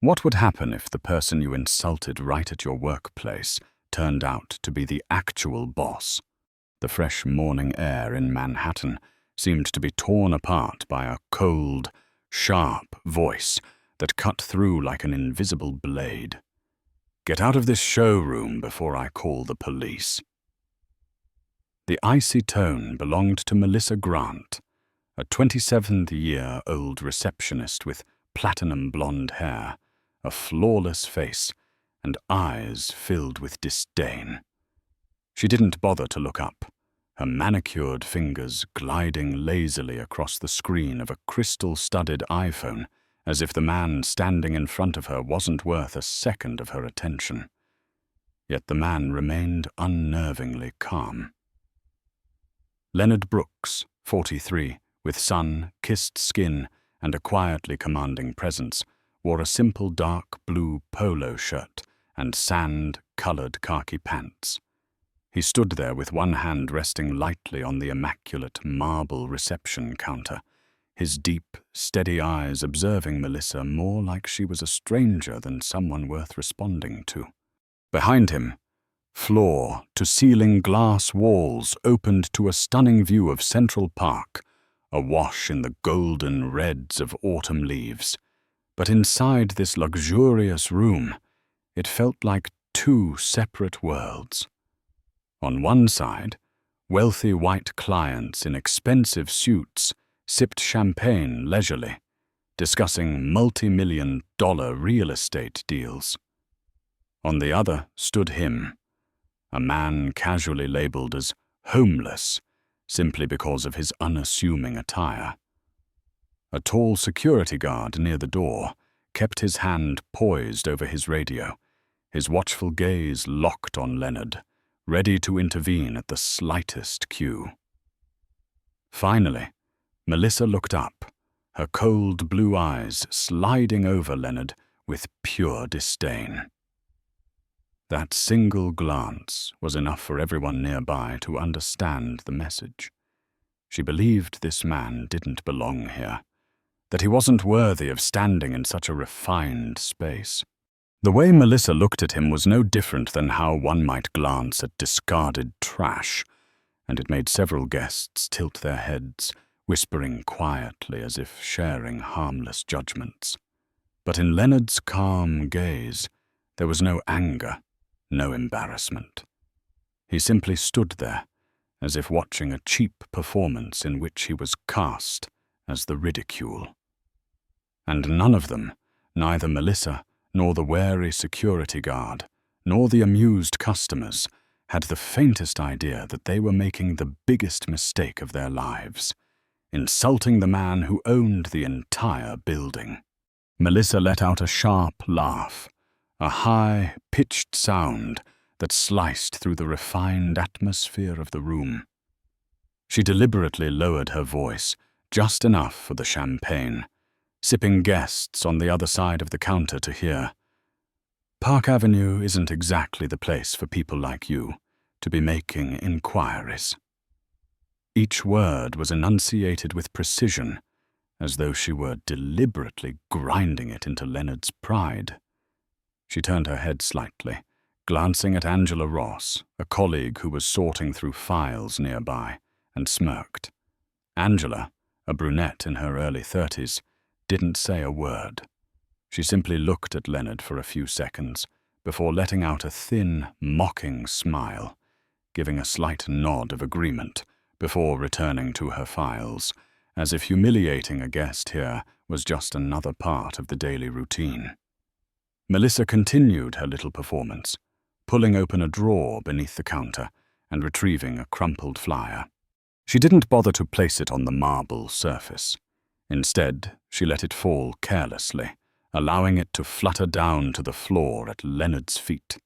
What would happen if the person you insulted right at your workplace turned out to be the actual boss? The fresh morning air in Manhattan seemed to be torn apart by a cold, sharp voice that cut through like an invisible blade. "Get out of this showroom before I call the police." The icy tone belonged to Melissa Grant, a 27-year-old receptionist with platinum blonde hair, a flawless face, and eyes filled with disdain. She didn't bother to look up, her manicured fingers gliding lazily across the screen of a crystal-studded iPhone, as if the man standing in front of her wasn't worth a second of her attention. Yet the man remained unnervingly calm. Leonard Brooks, 43, with sun-kissed skin and a quietly commanding presence, wore a simple dark blue polo shirt and sand-colored khaki pants. He stood there with one hand resting lightly on the immaculate marble reception counter, his deep, steady eyes observing Melissa more like she was a stranger than someone worth responding to. Behind him, floor-to-ceiling glass walls opened to a stunning view of Central Park, awash in the golden reds of autumn leaves. But inside this luxurious room, it felt like two separate worlds. On one side, wealthy white clients in expensive suits sipped champagne leisurely, discussing multi-million-dollar real estate deals. On the other stood him, a man casually labeled as homeless simply because of his unassuming attire. A tall security guard near the door kept his hand poised over his radio, his watchful gaze locked on Leonard, ready to intervene at the slightest cue. Finally, Melissa looked up, her cold blue eyes sliding over Leonard with pure disdain. That single glance was enough for everyone nearby to understand the message. She believed this man didn't belong here, that he wasn't worthy of standing in such a refined space. The way Melissa looked at him was no different than how one might glance at discarded trash, and it made several guests tilt their heads, whispering quietly as if sharing harmless judgments. But in Leonard's calm gaze, there was no anger, no embarrassment. He simply stood there, as if watching a cheap performance in which he was cast as the ridicule. And none of them, neither Melissa nor the wary security guard, nor the amused customers, had the faintest idea that they were making the biggest mistake of their lives, insulting the man who owned the entire building. Melissa let out a sharp laugh, a high-pitched sound that sliced through the refined atmosphere of the room. She deliberately lowered her voice, just enough for the champagne, sipping guests on the other side of the counter to hear. "Park Avenue isn't exactly the place for people like you to be making inquiries." Each word was enunciated with precision, as though she were deliberately grinding it into Leonard's pride. She turned her head slightly, glancing at Angela Ross, a colleague who was sorting through files nearby, and smirked. Angela, a brunette in her early 30s, didn't say a word. She simply looked at Leonard for a few seconds before letting out a thin, mocking smile, giving a slight nod of agreement before returning to her files, as if humiliating a guest here was just another part of the daily routine. Melissa continued her little performance, pulling open a drawer beneath the counter and retrieving a crumpled flyer. She didn't bother to place it on the marble surface. Instead, she let it fall carelessly, allowing it to flutter down to the floor at Leonard's feet.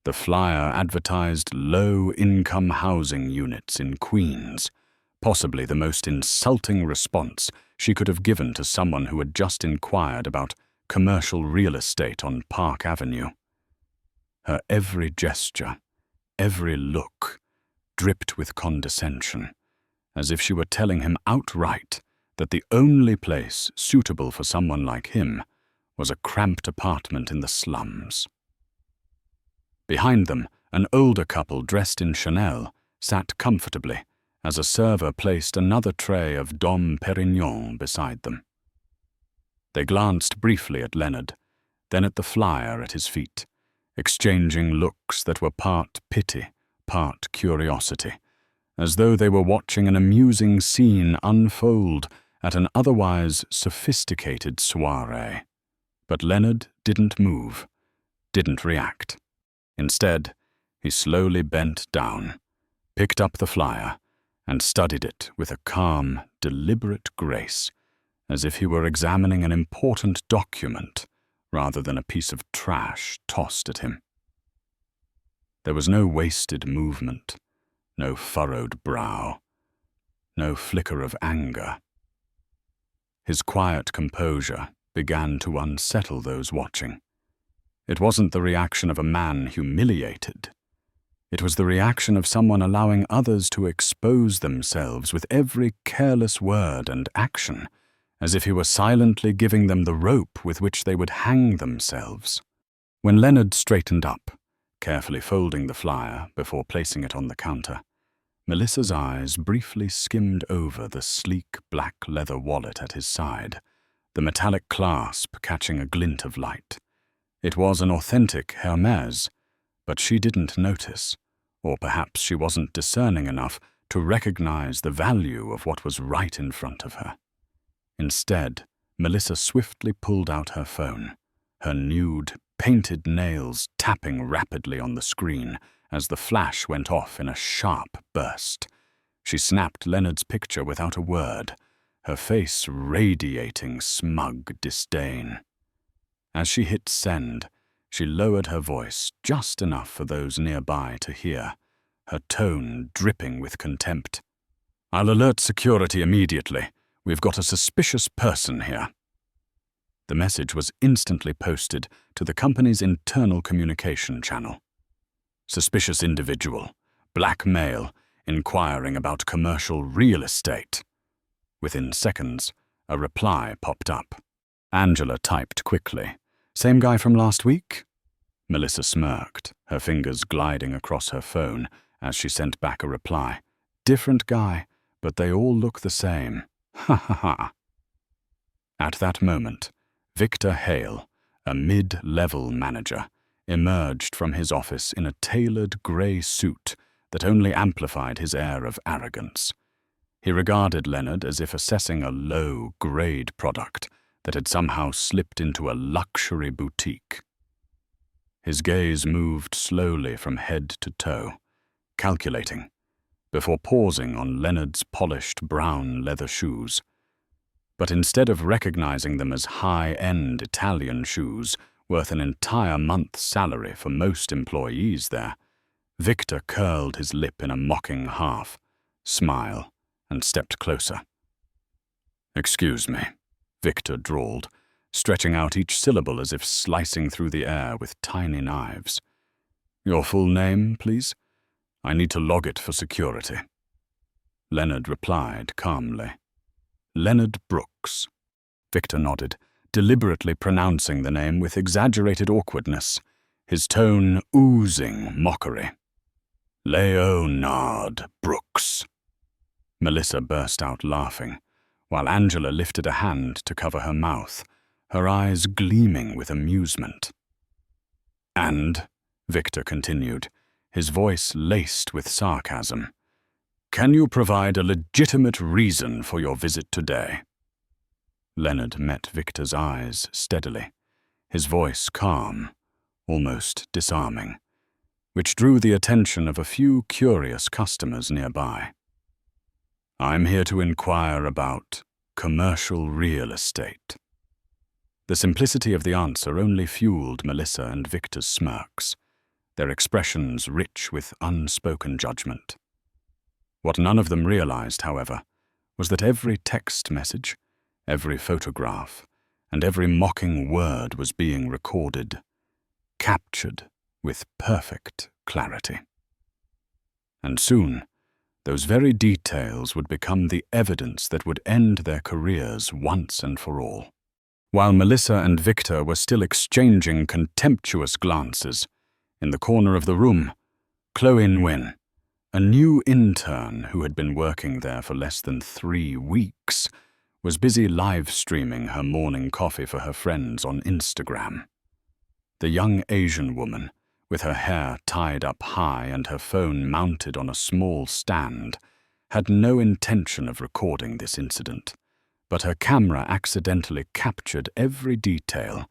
The flyer advertised low-income housing units in Queens, possibly the most insulting response she could have given to someone who had just inquired about commercial real estate on Park Avenue. Her every gesture, every look, dripped with condescension, as if she were telling him outright that the only place suitable for someone like him was a cramped apartment in the slums. Behind them, an older couple dressed in Chanel sat comfortably as a server placed another tray of Dom Perignon beside them. They glanced briefly at Leonard, then at the flyer at his feet, exchanging looks that were part pity, part curiosity, as though they were watching an amusing scene unfold at an otherwise sophisticated soirée. But Leonard didn't move, didn't react. Instead, he slowly bent down, picked up the flyer, and studied it with a calm, deliberate grace, as if he were examining an important document rather than a piece of trash tossed at him. There was no wasted movement, no furrowed brow, no flicker of anger. His quiet composure began to unsettle those watching. It wasn't the reaction of a man humiliated. It was the reaction of someone allowing others to expose themselves with every careless word and action, as if he were silently giving them the rope with which they would hang themselves. When Leonard straightened up, carefully folding the flyer before placing it on the counter, Melissa's eyes briefly skimmed over the sleek black leather wallet at his side, the metallic clasp catching a glint of light. It was an authentic Hermès, but she didn't notice, or perhaps she wasn't discerning enough to recognize the value of what was right in front of her. Instead, Melissa swiftly pulled out her phone, her nude, painted nails tapping rapidly on the screen as the flash went off in a sharp burst. She snapped Leonard's picture without a word, her face radiating smug disdain. As she hit send, she lowered her voice just enough for those nearby to hear, her tone dripping with contempt. "I'll alert security immediately. We've got a suspicious person here." The message was instantly posted to the company's internal communication channel. "Suspicious individual, black male, inquiring about commercial real estate." Within seconds, a reply popped up. Angela typed quickly. "Same guy from last week?" Melissa smirked, her fingers gliding across her phone as she sent back a reply. "Different guy, but they all look the same. Ha ha ha." At that moment, Victor Hale, a mid-level manager, emerged from his office in a tailored grey suit that only amplified his air of arrogance. He regarded Leonard as if assessing a low-grade product that had somehow slipped into a luxury boutique. His gaze moved slowly from head to toe, calculating, before pausing on Leonard's polished brown leather shoes. But instead of recognizing them as high-end Italian shoes worth an entire month's salary for most employees there, Victor curled his lip in a mocking half, smile, and stepped closer. "Excuse me," Victor drawled, stretching out each syllable as if slicing through the air with tiny knives. "Your full name, please? I need to log it for security." Leonard replied calmly. "Leonard Brooks." Victor nodded, deliberately pronouncing the name with exaggerated awkwardness, his tone oozing mockery. "Leonard Brooks." Melissa burst out laughing, while Angela lifted a hand to cover her mouth, her eyes gleaming with amusement. "And," Victor continued, his voice laced with sarcasm, "can you provide a legitimate reason for your visit today?" Leonard met Victor's eyes steadily, his voice calm, almost disarming, which drew the attention of a few curious customers nearby. "I'm here to inquire about commercial real estate." The simplicity of the answer only fueled Melissa and Victor's smirks, their expressions rich with unspoken judgment. What none of them realized, however, was that every text message, every photograph, and every mocking word was being recorded, captured with perfect clarity. And soon, those very details would become the evidence that would end their careers once and for all. While Melissa and Victor were still exchanging contemptuous glances, in the corner of the room, Chloe Nguyen, a new intern who had been working there for less than 3 weeks, was busy live-streaming her morning coffee for her friends on Instagram. The young Asian woman, with her hair tied up high and her phone mounted on a small stand, had no intention of recording this incident, but her camera accidentally captured every detail: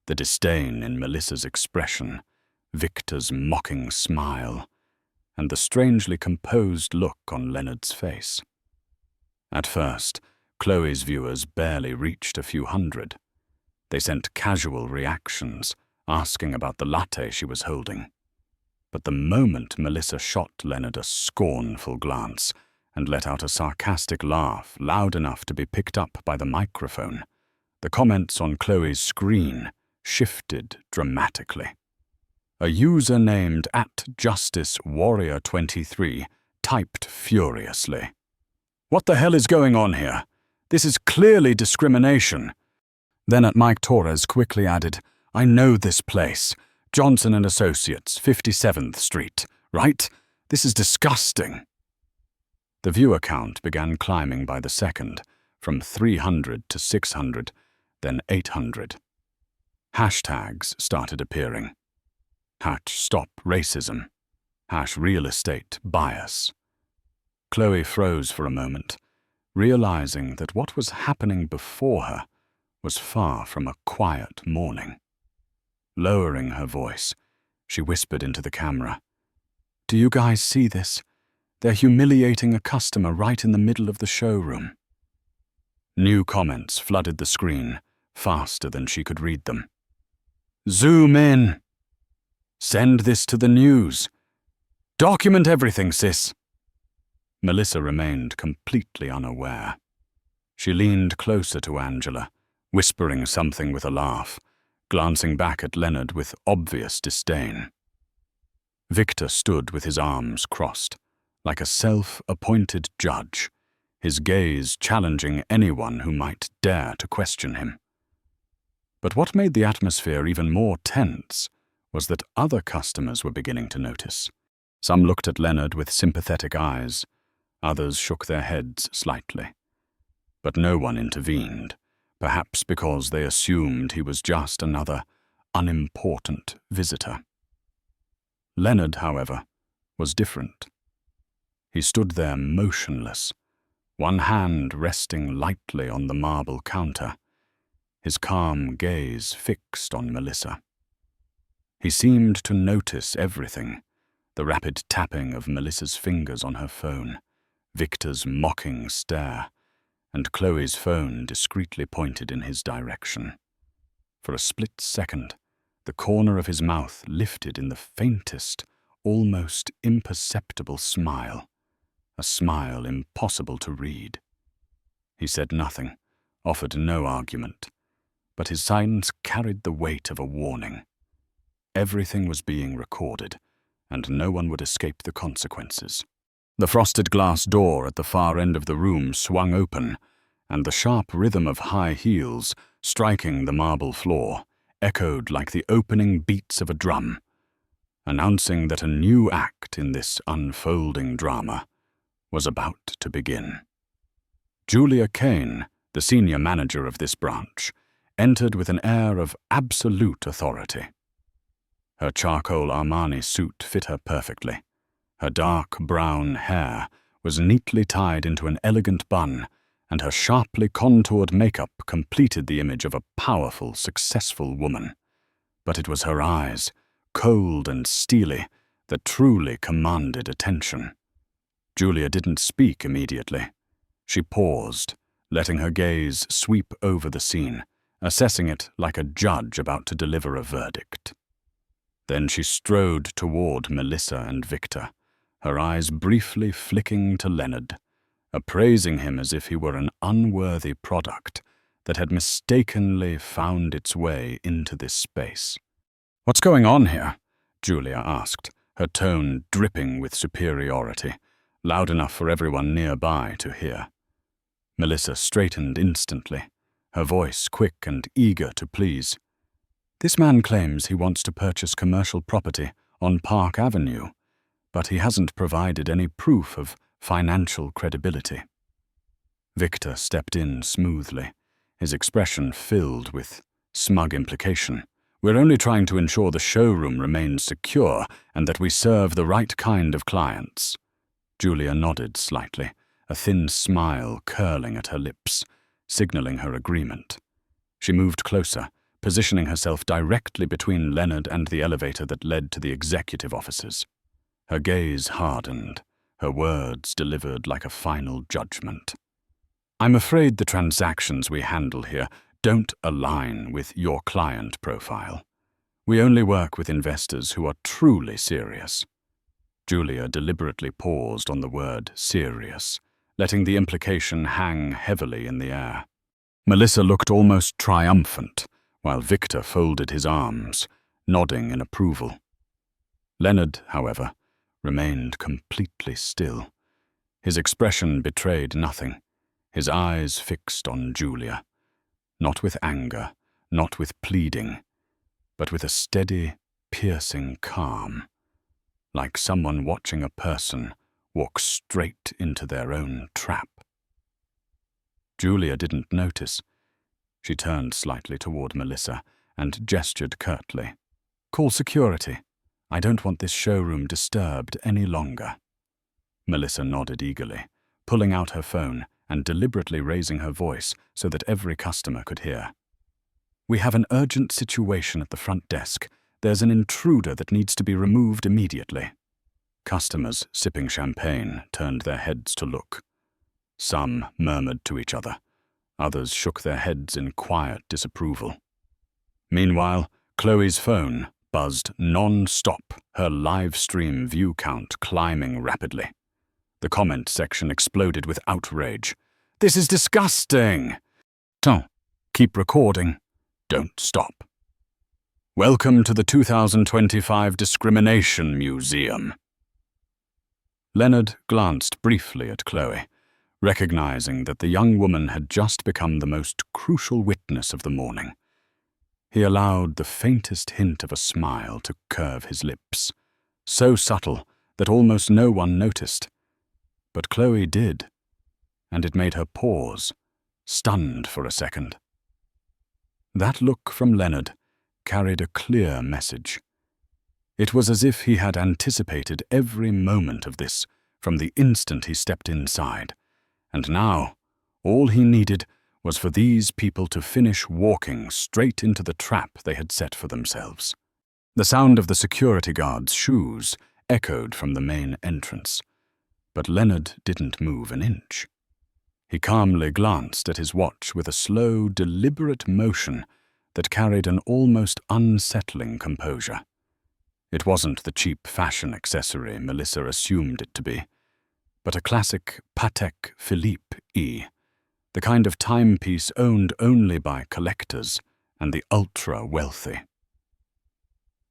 the disdain in Melissa's expression, Victor's mocking smile, and the strangely composed look on Leonard's face. At first, Chloe's viewers barely reached a few hundred. They sent casual reactions, asking about the latte she was holding. But the moment Melissa shot Leonard a scornful glance and let out a sarcastic laugh loud enough to be picked up by the microphone, the comments on Chloe's screen shifted dramatically. A user named @JusticeWarrior23 typed furiously, "What the hell is going on here? This is clearly discrimination." Then Mike Torres quickly added, "I know this place. Johnson & Associates, 57th Street, right? This is disgusting." The viewer count began climbing by the second, from 300 to 600, then 800. Hashtags started appearing. #StopRacism, #RealEstateBias. Chloe froze for a moment, realizing that what was happening before her was far from a quiet morning. Lowering her voice, she whispered into the camera, "Do you guys see this? They're humiliating a customer right in the middle of the showroom." New comments flooded the screen, faster than she could read them. "Zoom in. Send this to the news. Document everything, sis." Melissa remained completely unaware. She leaned closer to Angela, whispering something with a laugh, glancing back at Leonard with obvious disdain. Victor stood with his arms crossed, like a self-appointed judge, his gaze challenging anyone who might dare to question him. But what made the atmosphere even more tense was that other customers were beginning to notice. Some looked at Leonard with sympathetic eyes, others shook their heads slightly. But no one intervened, perhaps because they assumed he was just another unimportant visitor. Leonard, however, was different. He stood there motionless, one hand resting lightly on the marble counter, his calm gaze fixed on Melissa. He seemed to notice everything: the rapid tapping of Melissa's fingers on her phone, Victor's mocking stare, and Chloe's phone discreetly pointed in his direction. For a split second, the corner of his mouth lifted in the faintest, almost imperceptible smile, a smile impossible to read. He said nothing, offered no argument, but his silence carried the weight of a warning. Everything was being recorded, and no one would escape the consequences. The frosted glass door at the far end of the room swung open, and the sharp rhythm of high heels striking the marble floor echoed like the opening beats of a drum, announcing that a new act in this unfolding drama was about to begin. Julia Kane, the senior manager of this branch, entered with an air of absolute authority. Her charcoal Armani suit fit her perfectly. Her dark brown hair was neatly tied into an elegant bun, and her sharply contoured makeup completed the image of a powerful, successful woman. But it was her eyes, cold and steely, that truly commanded attention. Julia didn't speak immediately. She paused, letting her gaze sweep over the scene, assessing it like a judge about to deliver a verdict. Then she strode toward Melissa and Victor, her eyes briefly flicking to Leonard, appraising him as if he were an unworthy product that had mistakenly found its way into this space. "What's going on here?" Julia asked, her tone dripping with superiority, loud enough for everyone nearby to hear. Melissa straightened instantly, her voice quick and eager to please. "This man claims he wants to purchase commercial property on Park Avenue, but he hasn't provided any proof of financial credibility." Victor stepped in smoothly, his expression filled with smug implication. "We're only trying to ensure the showroom remains secure and that we serve the right kind of clients." Julia nodded slightly, a thin smile curling at her lips, signaling her agreement. She moved closer, positioning herself directly between Leonard and the elevator that led to the executive offices. Her gaze hardened, her words delivered like a final judgment. "I'm afraid the transactions we handle here don't align with your client profile. We only work with investors who are truly serious." Julia deliberately paused on the word serious, letting the implication hang heavily in the air. Melissa looked almost triumphant, while Victor folded his arms, nodding in approval. Leonard, however, remained completely still. His expression betrayed nothing, his eyes fixed on Julia, not with anger, not with pleading, but with a steady, piercing calm, like someone watching a person walk straight into their own trap. Julia didn't notice. She turned slightly toward Melissa and gestured curtly. "Call security. I don't want this showroom disturbed any longer." Melissa nodded eagerly, pulling out her phone and deliberately raising her voice so that every customer could hear. "We have an urgent situation at the front desk. There's an intruder that needs to be removed immediately." Customers sipping champagne turned their heads to look. Some murmured to each other. Others shook their heads in quiet disapproval. Meanwhile, Chloe's phone buzzed non-stop, her live stream view count climbing rapidly. The comment section exploded with outrage. "This is disgusting!" "Don't. Keep recording. Don't stop." "Welcome to the 2025 Discrimination Museum." Leonard glanced briefly at Chloe, recognizing that the young woman had just become the most crucial witness of the morning. He allowed the faintest hint of a smile to curve his lips, so subtle that almost no one noticed. But Chloe did, and it made her pause, stunned for a second. That look from Leonard carried a clear message. It was as if he had anticipated every moment of this from the instant he stepped inside, and now all he needed was for these people to finish walking straight into the trap they had set for themselves. The sound of the security guard's shoes echoed from the main entrance, but Leonard didn't move an inch. He calmly glanced at his watch with a slow, deliberate motion that carried an almost unsettling composure. It wasn't the cheap fashion accessory Melissa assumed it to be, but a classic Patek Philippe E, the kind of timepiece owned only by collectors and the ultra-wealthy.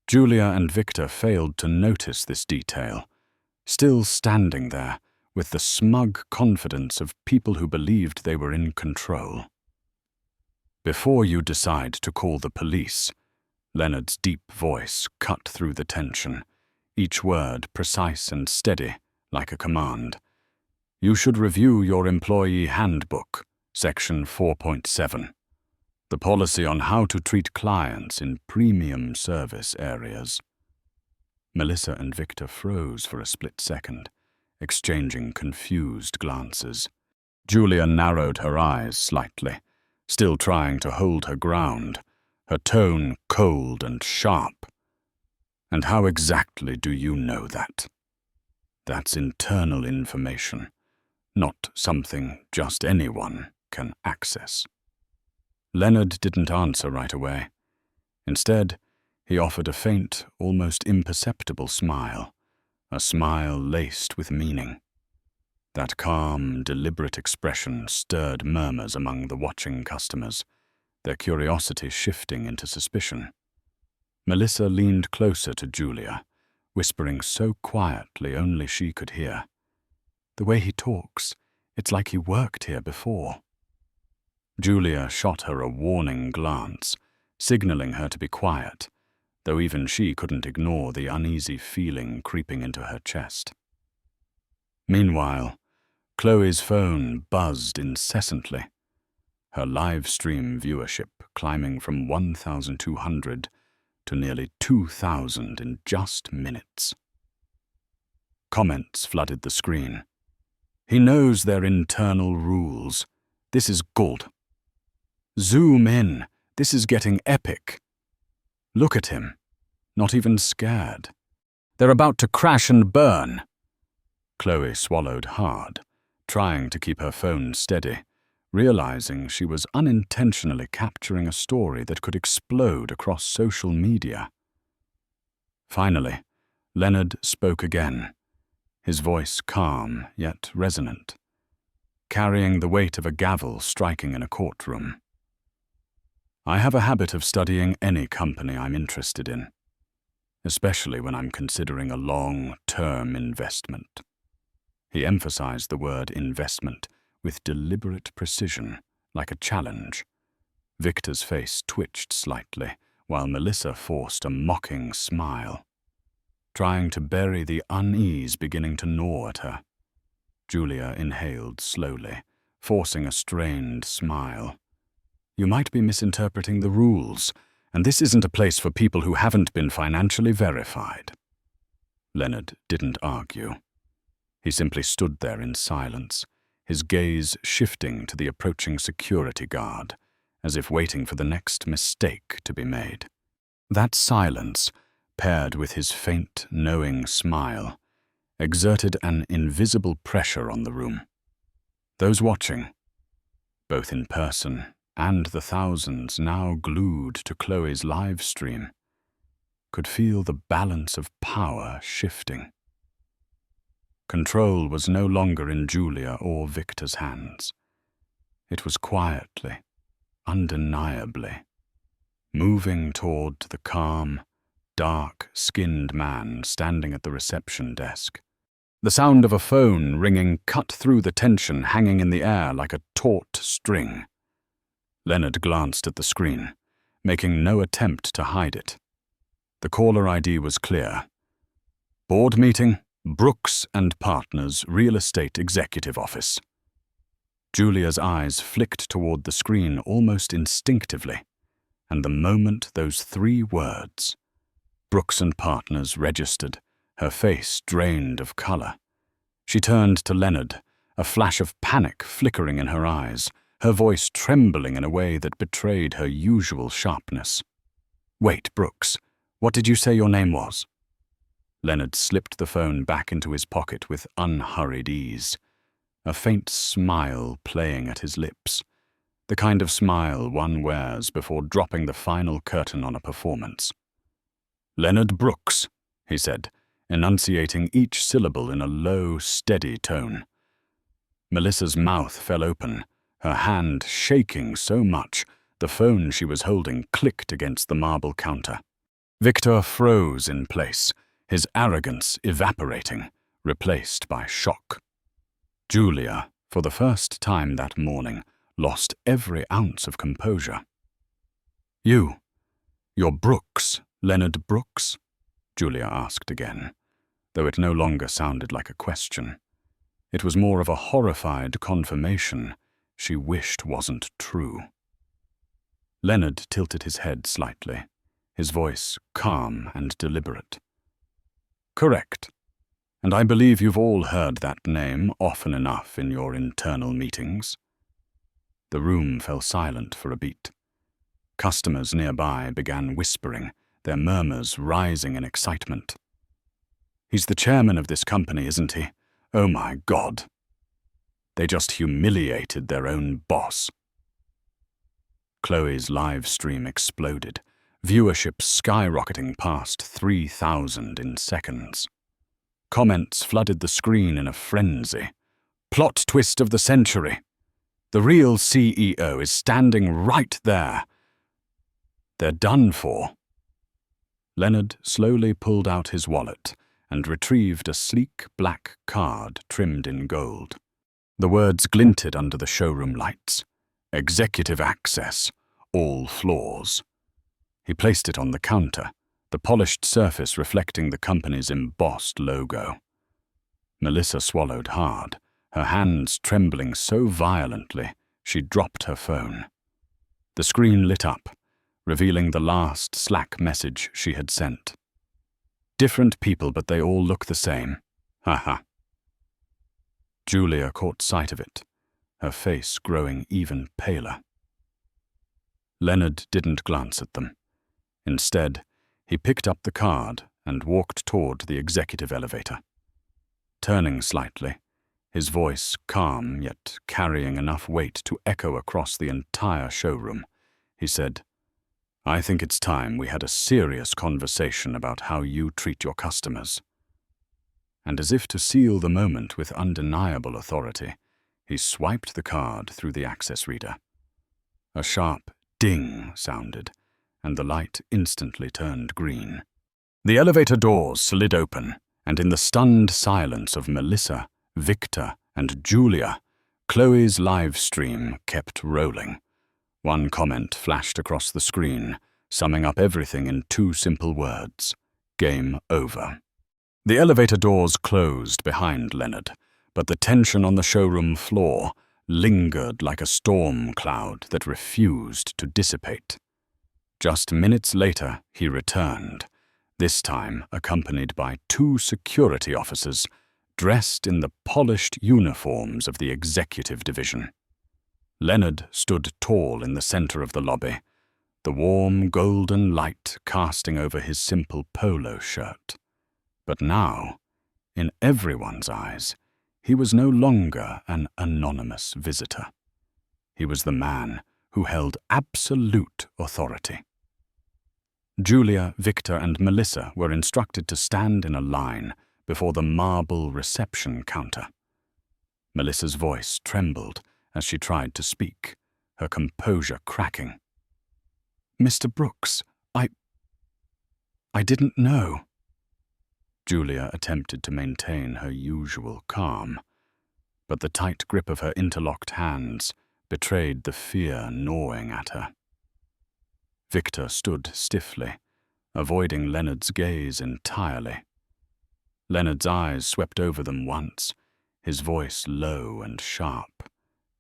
Julia and Victor failed to notice this detail, still standing there with the smug confidence of people who believed they were in control. "Before you decide to call the police," Leonard's deep voice cut through the tension, each word precise and steady, like a command. "You should review your employee handbook, section 4.7, the policy on how to treat clients in premium service areas." Melissa and Victor froze for a split second, exchanging confused glances. Julia narrowed her eyes slightly, still trying to hold her ground, her tone cold and sharp. "And how exactly do you know that? That's internal information, not something just anyone can access." Leonard didn't answer right away. Instead, he offered a faint, almost imperceptible smile, a smile laced with meaning. That calm, deliberate expression stirred murmurs among the watching customers, their curiosity shifting into suspicion. Melissa leaned closer to Julia, whispering so quietly only she could hear. "The way he talks, it's like he worked here before." Julia shot her a warning glance, signaling her to be quiet, though even she couldn't ignore the uneasy feeling creeping into her chest. Meanwhile, Chloe's phone buzzed incessantly, her live stream viewership climbing from 1,200 to nearly 2,000 in just minutes. Comments flooded the screen. "He knows their internal rules. This is gold. Zoom in. This is getting epic. Look at him. Not even scared. They're about to crash and burn." Chloe swallowed hard, trying to keep her phone steady, realizing she was unintentionally capturing a story that could explode across social media. Finally, Leonard spoke again, his voice calm yet resonant, carrying the weight of a gavel striking in a courtroom. "I have a habit of studying any company I'm interested in, especially when I'm considering a long-term investment." He emphasized the word investment with deliberate precision, like a challenge. Victor's face twitched slightly, while Melissa forced a mocking smile, trying to bury the unease beginning to gnaw at her. Julia inhaled slowly, forcing a strained smile. "You might be misinterpreting the rules, and this isn't a place for people who haven't been financially verified." Leonard didn't argue. He simply stood there in silence, his gaze shifting to the approaching security guard, as if waiting for the next mistake to be made. That silence, paired with his faint, knowing smile, exerted an invisible pressure on the room. Those watching, both in person and the thousands now glued to Chloe's live stream, could feel the balance of power shifting. Control was no longer in Julia or Victor's hands. It was quietly, undeniably, moving toward the calm, dark-skinned man standing at the reception desk. The sound of a phone ringing cut through the tension hanging in the air like a taut string. Leonard glanced at the screen, making no attempt to hide it. The caller ID was clear. "Board meeting, Brooks and Partners Real Estate Executive Office." Julia's eyes flicked toward the screen almost instinctively, and the moment those three words, Brooks and Partners, registered, her face drained of color. She turned to Leonard, a flash of panic flickering in her eyes, her voice trembling in a way that betrayed her usual sharpness. "Wait, Brooks, what did you say your name was?" Leonard slipped the phone back into his pocket with unhurried ease, a faint smile playing at his lips, the kind of smile one wears before dropping the final curtain on a performance. "Leonard Brooks," he said, enunciating each syllable in a low, steady tone. Melissa's mouth fell open, her hand shaking so much the phone she was holding clicked against the marble counter. Victor froze in place, his arrogance evaporating, replaced by shock. Julia, for the first time that morning, lost every ounce of composure. You're Brooks, Leonard Brooks?" Julia asked again, though it no longer sounded like a question. It was more of a horrified confirmation she wished wasn't true. Leonard tilted his head slightly, his voice calm and deliberate. "Correct. And I believe you've all heard that name often enough in your internal meetings." The room fell silent for a beat. Customers nearby began whispering, their murmurs rising in excitement. "He's the chairman of this company, isn't he? Oh my God." They just humiliated their own boss. Chloe's live stream exploded, viewership skyrocketing past 3,000 in seconds. Comments flooded the screen in a frenzy. "Plot twist of the century. The real CEO is standing right there. They're done for." Leonard slowly pulled out his wallet and retrieved a sleek black card trimmed in gold. The words glinted under the showroom lights. Executive access, all floors. He placed it on the counter, the polished surface reflecting the company's embossed logo. Melissa swallowed hard, her hands trembling so violently she dropped her phone. The screen lit up, revealing the last Slack message she had sent. Different people, but they all look the same. Haha. Julia caught sight of it, her face growing even paler. Leonard didn't glance at them. Instead, he picked up the card and walked toward the executive elevator. Turning slightly, his voice calm yet carrying enough weight to echo across the entire showroom, he said, "I think it's time we had a serious conversation about how you treat your customers." And as if to seal the moment with undeniable authority, he swiped the card through the access reader. A sharp ding sounded, and the light instantly turned green. The elevator doors slid open, and in the stunned silence of Melissa, Victor, and Julia, Chloe's live stream kept rolling. One comment flashed across the screen, summing up everything in 2 simple words: game over. The elevator doors closed behind Leonard, but the tension on the showroom floor lingered like a storm cloud that refused to dissipate. Just minutes later, he returned, this time accompanied by 2 security officers dressed in the polished uniforms of the executive division. Leonard stood tall in the center of the lobby, the warm golden light casting over his simple polo shirt. But now, in everyone's eyes, he was no longer an anonymous visitor. He was the man who held absolute authority. Julia, Victor, and Melissa were instructed to stand in a line before the marble reception counter. Melissa's voice trembled as she tried to speak, her composure cracking. "Mr. Brooks, I didn't know." Julia attempted to maintain her usual calm, but the tight grip of her interlocked hands betrayed the fear gnawing at her. Victor stood stiffly, avoiding Leonard's gaze entirely. Leonard's eyes swept over them once, his voice low and sharp,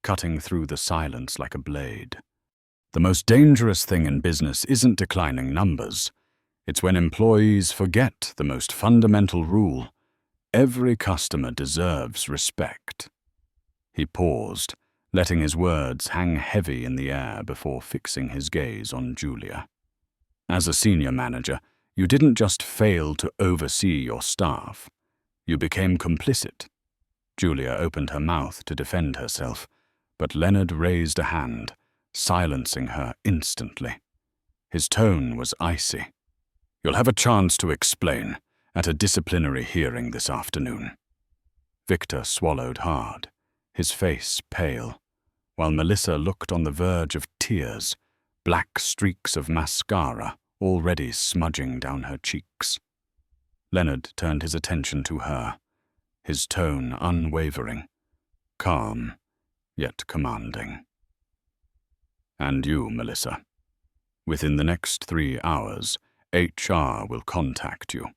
cutting through the silence like a blade. "The most dangerous thing in business isn't declining numbers. It's when employees forget the most fundamental rule: every customer deserves respect." He paused, letting his words hang heavy in the air before fixing his gaze on Julia. "As a senior manager, you didn't just fail to oversee your staff. You became complicit." Julia opened her mouth to defend herself, but Leonard raised a hand, silencing her instantly. His tone was icy. "You'll have a chance to explain at a disciplinary hearing this afternoon." Victor swallowed hard, his face pale, while Melissa looked on the verge of tears, black streaks of mascara already smudging down her cheeks. Leonard turned his attention to her, his tone unwavering, calm, yet commanding. "And you, Melissa. Within the next 3 hours, HR will contact you.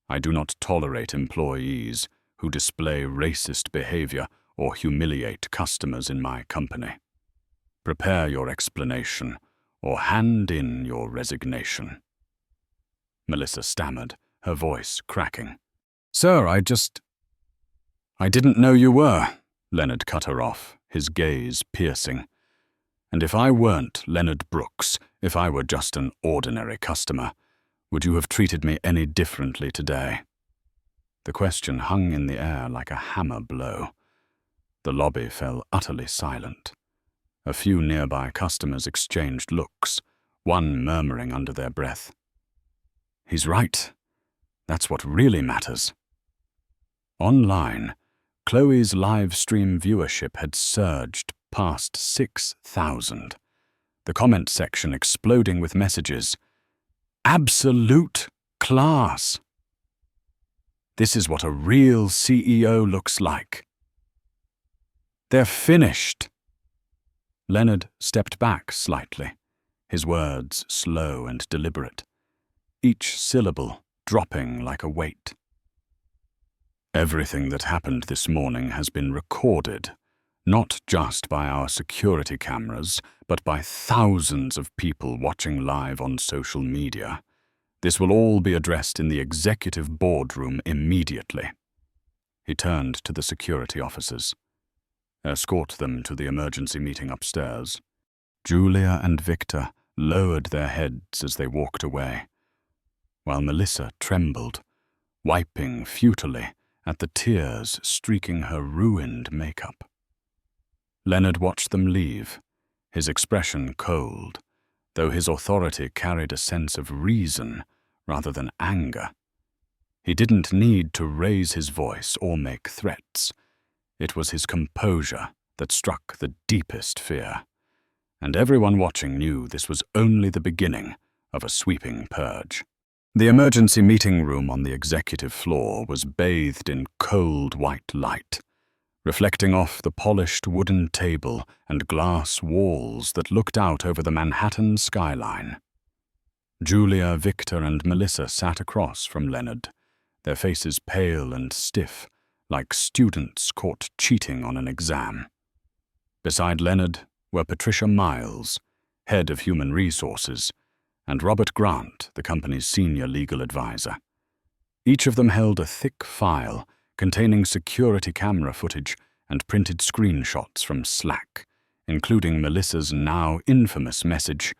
I do not tolerate employees who display racist behavior or humiliate customers in my company. Prepare your explanation or hand in your resignation." Melissa stammered, her voice cracking. "Sir, I didn't know you were," Leonard cut her off, his gaze piercing. "And if I weren't Leonard Brooks, if I were just an ordinary customer, would you have treated me any differently today?" The question hung in the air like a hammer blow. The lobby fell utterly silent. A few nearby customers exchanged looks, one murmuring under their breath, "He's right. That's what really matters." Online, Chloe's live stream viewership had surged past 6,000, the comment section exploding with messages, "Absolute class! This is what a real CEO looks like. They're finished. Leonard stepped back slightly, his words slow and deliberate, each syllable dropping like a weight. Everything that happened this morning has been recorded, not just by our security cameras, but by thousands of people watching live on social media. This will all be addressed in the executive boardroom immediately. He turned to the security officers. Escort them to the emergency meeting upstairs. Julia and Victor lowered their heads as they walked away, while Melissa trembled, wiping futilely at the tears streaking her ruined makeup. Leonard watched them leave, his expression cold, though his authority carried a sense of reason rather than anger. He didn't need to raise his voice or make threats. It was his composure that struck the deepest fear, and everyone watching knew this was only the beginning of a sweeping purge. The emergency meeting room on the executive floor was bathed in cold white light, reflecting off the polished wooden table and glass walls that looked out over the Manhattan skyline. Julia, Victor, and Melissa sat across from Leonard, their faces pale and stiff, like students caught cheating on an exam. Beside Leonard were Patricia Miles, head of human resources, and Robert Grant, the company's senior legal advisor. Each of them held a thick file containing security camera footage and printed screenshots from Slack, including Melissa's now infamous message,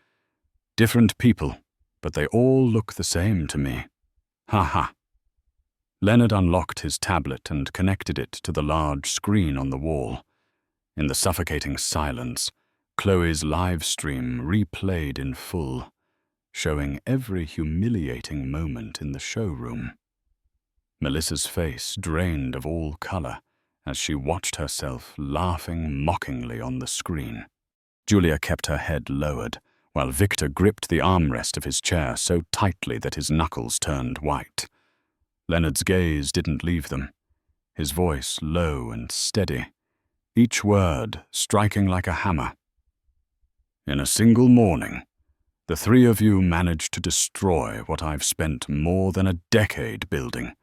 "Different people, but they all look the same to me. Ha ha." Leonard unlocked his tablet and connected it to the large screen on the wall. In the suffocating silence, Chloe's live stream replayed in full, showing every humiliating moment in the showroom. Melissa's face drained of all color as she watched herself laughing mockingly on the screen. Julia kept her head lowered, while Victor gripped the armrest of his chair so tightly that his knuckles turned white. Leonard's gaze didn't leave them, his voice low and steady, each word striking like a hammer. "In a single morning, the three of you managed to destroy what I've spent more than a decade building,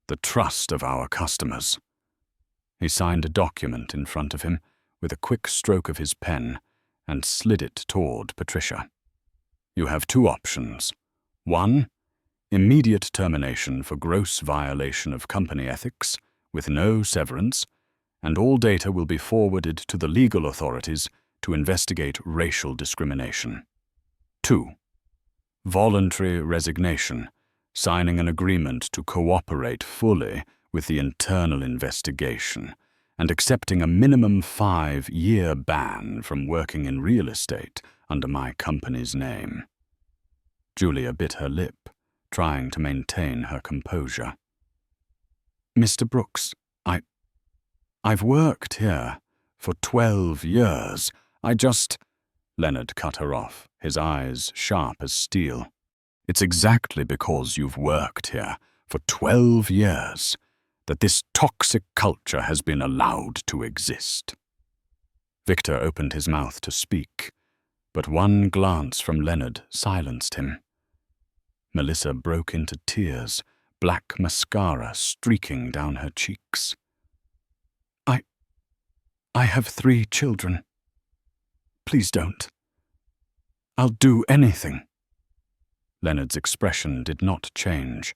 the trust of our customers." He signed a document in front of him with a quick stroke of his pen and slid it toward Patricia. "You have two options. One, immediate termination for gross violation of company ethics, with no severance, and all data will be forwarded to the legal authorities to investigate racial discrimination. 2. Voluntary resignation, signing an agreement to cooperate fully with the internal investigation, and accepting a minimum 5-year ban from working in real estate under my company's name." Julia bit her lip, trying to maintain her composure. "Mr. Brooks, I've worked here for 12 years. Leonard cut her off, his eyes sharp as steel. "It's exactly because you've worked here for 12 years that this toxic culture has been allowed to exist." Victor opened his mouth to speak, but one glance from Leonard silenced him. Melissa broke into tears, black mascara streaking down her cheeks. I have 3 children. Please don't. I'll do anything." Leonard's expression did not change,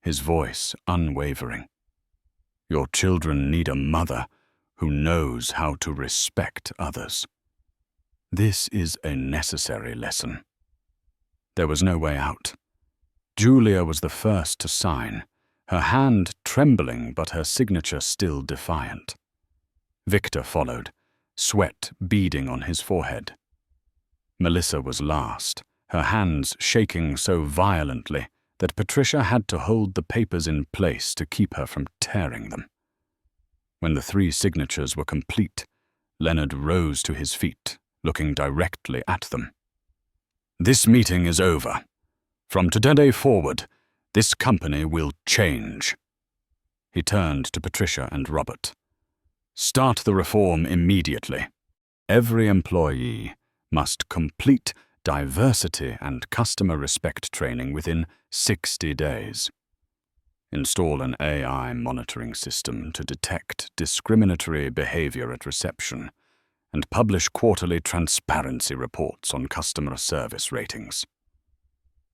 his voice unwavering. "Your children need a mother who knows how to respect others. This is a necessary lesson." There was no way out. Julia was the first to sign, her hand trembling but her signature still defiant. Victor followed, sweat beading on his forehead. Melissa was last, her hands shaking so violently that Patricia had to hold the papers in place to keep her from tearing them. When the 3 signatures were complete, Leonard rose to his feet, looking directly at them. "This meeting is over. From today forward, this company will change." He turned to Patricia and Robert. "Start the reform immediately." Every employee must complete diversity and customer respect training within 60 days. Install an AI monitoring system to detect discriminatory behavior at reception, and publish quarterly transparency reports on customer service ratings.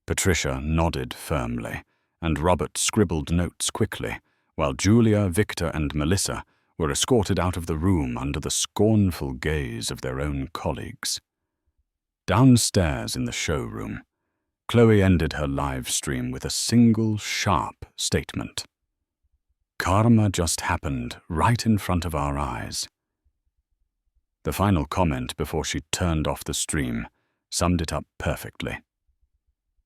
Patricia nodded firmly, and Robert scribbled notes quickly, while Julia, Victor, and Melissa were escorted out of the room under the scornful gaze of their own colleagues. Downstairs in the showroom, Chloe ended her live stream with a single sharp statement. "Karma just happened right in front of our eyes." The final comment before she turned off the stream summed it up perfectly.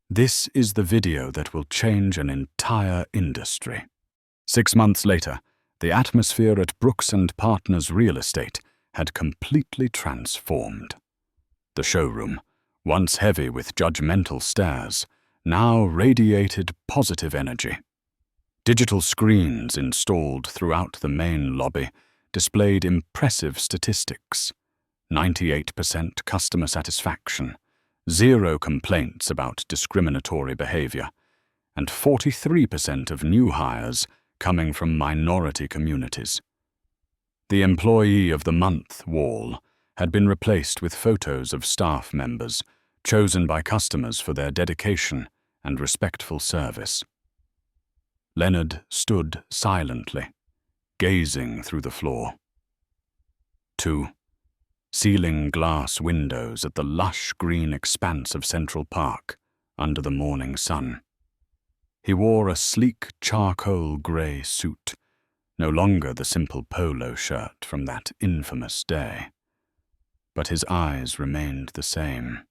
This is the video that will change an entire industry. 6 months later, the atmosphere at Brooks & Partners Real Estate had completely transformed. The showroom, once heavy with judgmental stares, now radiated positive energy. Digital screens installed throughout the main lobby displayed impressive statistics: 98% customer satisfaction, 0 complaints about discriminatory behavior, and 43% of new hires coming from minority communities. The Employee of the Month wall had been replaced with photos of staff members chosen by customers for their dedication and respectful service. Leonard stood silently, gazing through the floor. 2. Ceiling glass windows at the lush green expanse of Central Park under the morning sun. He wore a sleek charcoal grey suit, no longer the simple polo shirt from that infamous day. But his eyes remained the same,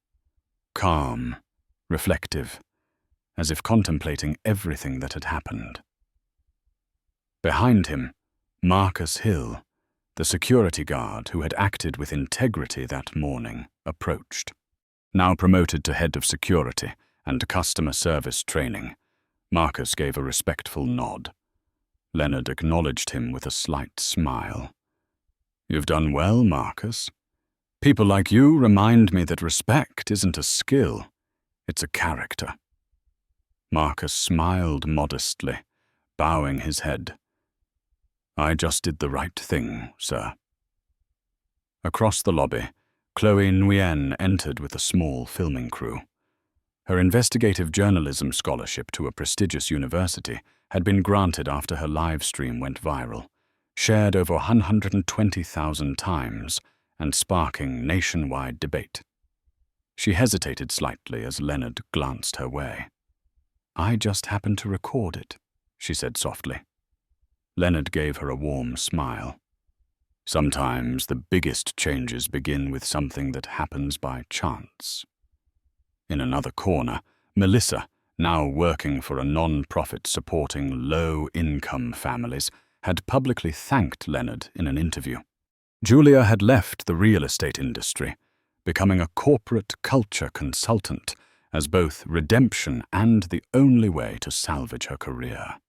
calm, reflective, as if contemplating everything that had happened. Behind him, Marcus Hill, the security guard who had acted with integrity that morning, approached. Now promoted to head of security and customer service training, Marcus gave a respectful nod. Leonard acknowledged him with a slight smile. "You've done well, Marcus. People like you remind me that respect isn't a skill, it's a character." Marcus smiled modestly, bowing his head. "I just did the right thing, sir." Across the lobby, Chloe Nguyen entered with a small filming crew. Her investigative journalism scholarship to a prestigious university had been granted after her live stream went viral, shared over 120,000 times, and sparking nationwide debate. She hesitated slightly as Leonard glanced her way. "I just happened to record it," she said softly. Leonard gave her a warm smile. "Sometimes the biggest changes begin with something that happens by chance." In another corner, Melissa, now working for a non-profit supporting low-income families, had publicly thanked Leonard in an interview. Julia had left the real estate industry, becoming a corporate culture consultant as both redemption and the only way to salvage her career.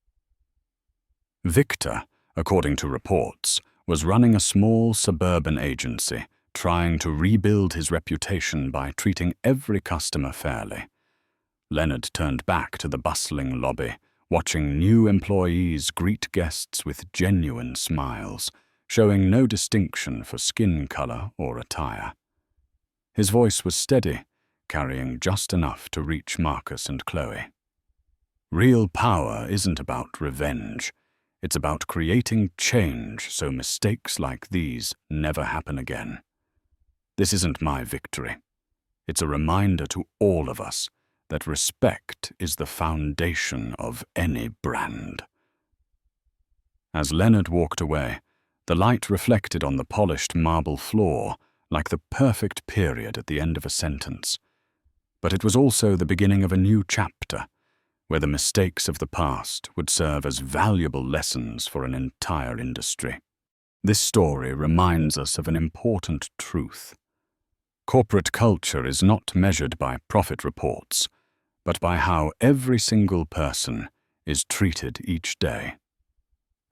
Victor, according to reports, was running a small suburban agency, trying to rebuild his reputation by treating every customer fairly. Leonard turned back to the bustling lobby, watching new employees greet guests with genuine smiles, showing no distinction for skin color or attire. His voice was steady, carrying just enough to reach Marcus and Chloe. Real power isn't about revenge. It's about creating change so mistakes like these never happen again. This isn't my victory. It's a reminder to all of us that respect is the foundation of any brand. As Leonard walked away, the light reflected on the polished marble floor like the perfect period at the end of a sentence. But it was also the beginning of a new chapter, where the mistakes of the past would serve as valuable lessons for an entire industry. This story reminds us of an important truth. Corporate culture is not measured by profit reports, but by how every single person is treated each day.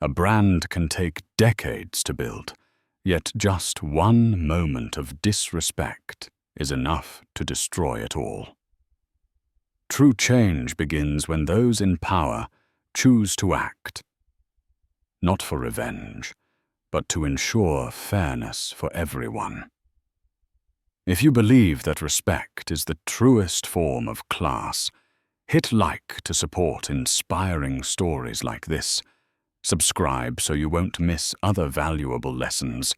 A brand can take decades to build, Yet just one moment of disrespect is enough to destroy it all. True change begins when those in power choose to act, not for revenge, but to ensure fairness for everyone. If you believe that respect is the truest form of class, hit like to support inspiring stories like this, subscribe so you won't miss other valuable lessons,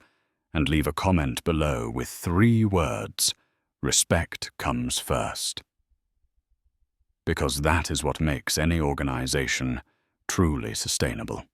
and leave a comment below with 3 words: respect comes first. Because that is what makes any organization truly sustainable.